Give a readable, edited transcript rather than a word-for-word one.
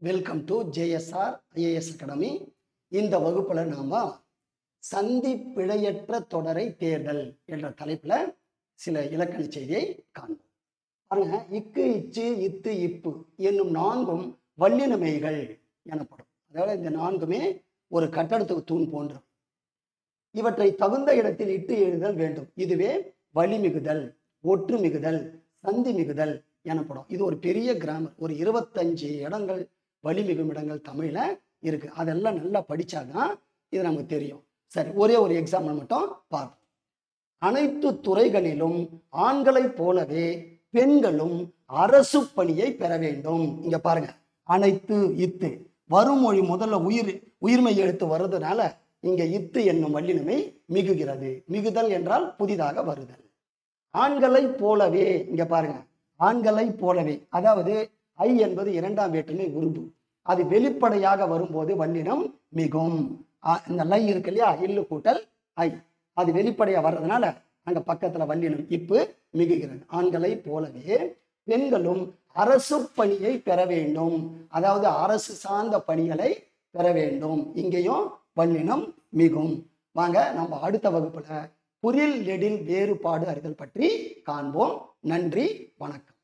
Welcome to JSR IAS academy. இந்த வகுப்புல நாம சந்தி பிழையற்ற தொடரை தேர்தல் என்ற தலைப்புல சில இலக்கண செய்தியை காண்போம். பாருங்க, இக்கு இச்சு இத்து இப்பு என்னும் நான்கும் வல்லினமைகள் எனப்படும். அதாவது இந்த நான்குமே ஒரு கட்டடத்துக்கு தூண் போன்றது. இவற்றை தகுந்த இடத்தில் இட்டு எழுதல் வேண்டும். இதுவே வலிமிகுதல், ஒற்று மிகுதல், சந்தி மிகுதல் எனப்படும். இது ஒரு பெரிய கிராமர். ஒரு 25 இடங்கள் வலிமிகும் இடங்கள் தமிழ்ல இருக்கு. அதெல்லாம் நல்லா படிச்சாதான் இது நமக்கு தெரியும். சரி, ஒரே ஒரு எக்ஸாம்பிள் மட்டும் பார்ப்போம். அனைத்து துறைகளிலும் ஆண்களைப் போலவே பெண்களும் அரசு பணியை பெற வேண்டும். இங்க பாருங்க, அனைத்து இத்து வருமொழி முதல்ல உயிர்மை எழுத்து வருதுனால இங்க இத்து என்னும் வல்லினமை மிகுகிறது. மிகுதல் என்றால் புதிதாக வருதல். ஆண்களை போலவே, இங்க பாருங்க, ஆண்களை போலவே, அதாவது ஐ என்பது இரண்டாம் வேற்றுமை உருபு. அது வெளிப்படையாக வரும்போது வல்லினம் மிகும். இந்த லை இருக்கு இல்லையா, இல்லு கூட்டல் ஐ, அது வெளிப்படையா வர்றதுனால அங்க பக்கத்துல வல்லினம் இப்பு மிகுகிறது. ஆண்களை போலவே பெண்களும் அரசு பணியை பெற வேண்டும். அதாவது அரசு சார்ந்த பணிகளை பெற வேண்டும். இங்கேயும் வல்லினம் மிகும். வாங்க நம்ம அடுத்த வகுப்புல புரில் நெடில் வேறுபாடு அறிதல் பற்றி காண்போம். நன்றி, வணக்கம்.